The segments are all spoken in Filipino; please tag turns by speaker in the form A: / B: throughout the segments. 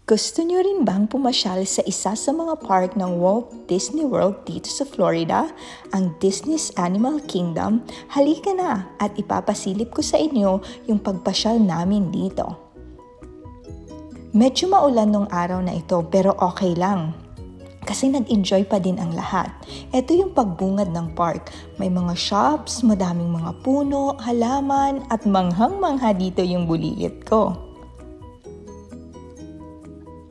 A: Gusto niyo rin bang pumasyal sa isa sa mga park ng Walt Disney World dito sa Florida, ang Disney's Animal Kingdom? Halika na at ipapasilip ko sa inyo yung pagpasyal namin dito. Medyo maulan nung araw na ito pero okay lang. Kasi nag-enjoy pa din ang lahat. Ito yung pagbungad ng park. May mga shops, madaming mga puno, halaman at manghang-mangha dito yung bulilit ko.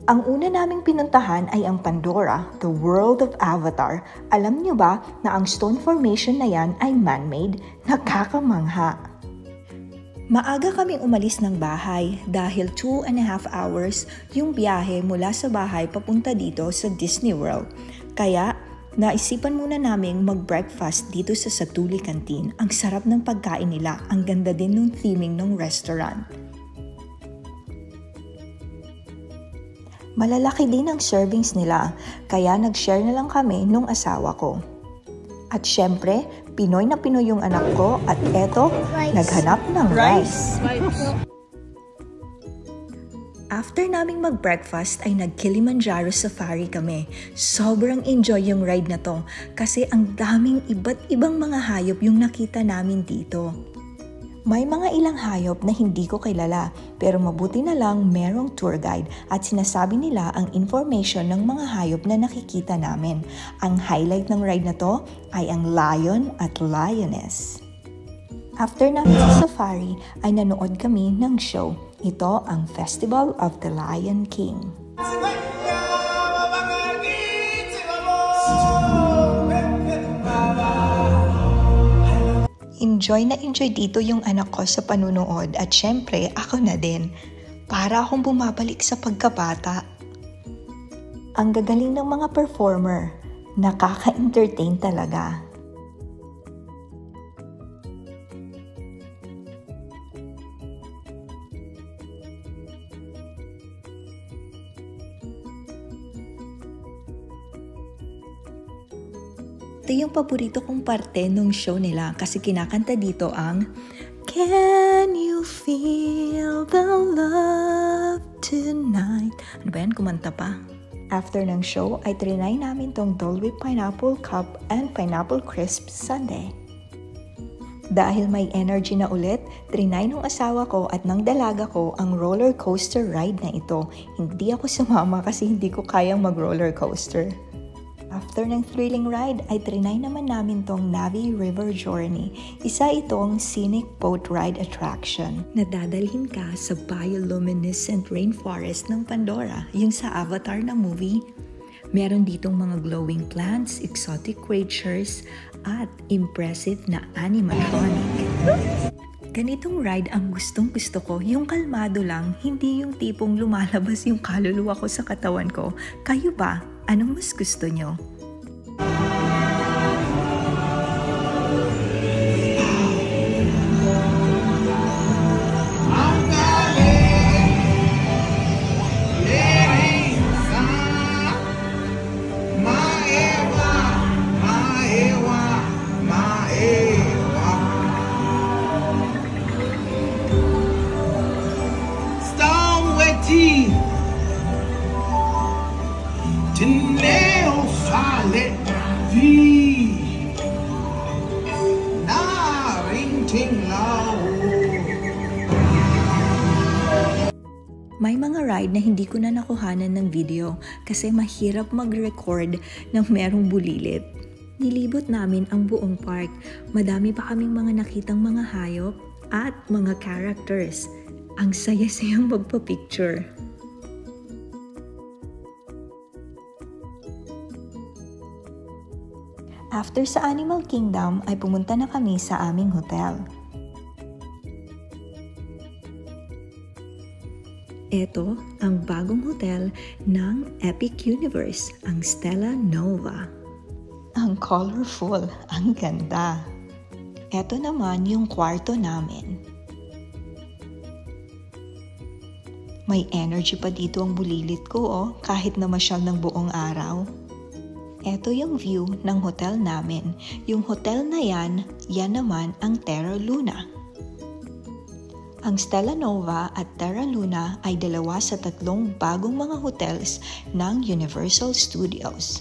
A: Ang una naming pinuntahan ay ang Pandora, the World of Avatar. Alam niyo ba na ang stone formation na yan ay man-made? Nakakamangha. Maaga kaming umalis ng bahay dahil 2.5 hours yung biyahe mula sa bahay papunta dito sa Disney World. Kaya naisipan muna naming mag-breakfast dito sa Satuli Canteen. Ang sarap ng pagkain nila, ang ganda din ng theming ng restaurant. Malalaki din ang servings nila, kaya nag-share na lang kami nung asawa ko. At syempre, Pinoy na Pinoy yung anak ko at eto, naghanap ng rice. After naming mag-breakfast ay nag-Kilimanjaro Safari kami. Sobrang enjoy yung ride na to kasi ang daming iba't ibang mga hayop yung nakita namin dito. May mga ilang hayop na hindi ko kilala pero mabuti na lang merong tour guide at sinasabi nila ang information ng mga hayop na nakikita namin. Ang highlight ng ride na to ay ang lion at lioness. After namin sa safari ay nanood kami ng show. Ito ang Festival of the Lion King. Enjoy na enjoy dito yung anak ko sa panunood at syempre ako na din. Para akong bumabalik sa pagkabata. Ang gagaling ng mga performer, nakaka-entertain talaga. Ito yung paborito kong parte nung show nila kasi kinakanta dito ang Can you feel the love tonight? Ano ba yan? Kumanta pa. After ng show ay trinay namin tong Dole Whip Pineapple Cup and Pineapple Crisp Sundae. Dahil may energy na ulit, trinay ng asawa ko at ng dalaga ko ang roller coaster ride na ito. Hindi ako sumama kasi hindi ko kayang mag-roller coaster. After ng thrilling ride ay trinay naman namin tong Navi River Journey. Isa itong scenic boat ride attraction. Nadadalhin ka sa bioluminescent rainforest ng Pandora, yung sa Avatar na movie. Meron ditong mga glowing plants, exotic creatures, at impressive na animatronic. Ganitong ride ang gustong-gusto ko, yung kalmado lang, hindi yung tipong lumalabas yung kaluluwa ko sa katawan ko. Kayo ba? Anong mas gusto nyo? May mga ride na hindi ko na nakuhanan ng video kasi mahirap mag-record ng merong bulilit. Nilibot namin ang buong park. Madami pa kaming mga nakitang mga hayop at mga characters. Ang saya-sayang magpa-picture. After sa Animal Kingdom ay pumunta na kami sa aming hotel. Ito ang bagong hotel ng Epic Universe, ang Stella Nova. Ang colorful, ang ganda. Ito naman yung kwarto namin. May energy pa dito ang bulilit ko kahit na masyal ng buong araw. Ito yung view ng hotel namin. Yung hotel na yan naman ang Terra Luna. Ang Stella Nova at Terra Luna ay dalawa sa tatlong bagong mga hotels ng Universal Studios.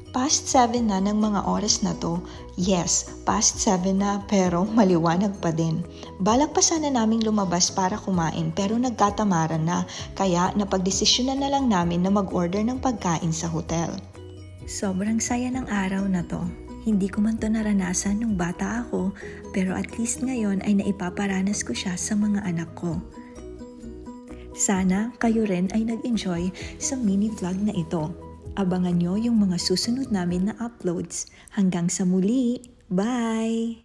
A: Past 7 na ng mga oras na to. Yes, past 7 na pero maliwanag pa din. Balak pa sana naming lumabas para kumain pero nagkatamaran na kaya napagdesisyonan na lang namin na mag-order ng pagkain sa hotel. Sobrang saya ng araw na to. Hindi ko man to naranasan nung bata ako pero at least ngayon ay naipaparanas ko siya sa mga anak ko. Sana kayo rin ay nag-enjoy sa mini vlog na ito. Abangan nyo yung mga susunod namin na uploads. Hanggang sa muli! Bye!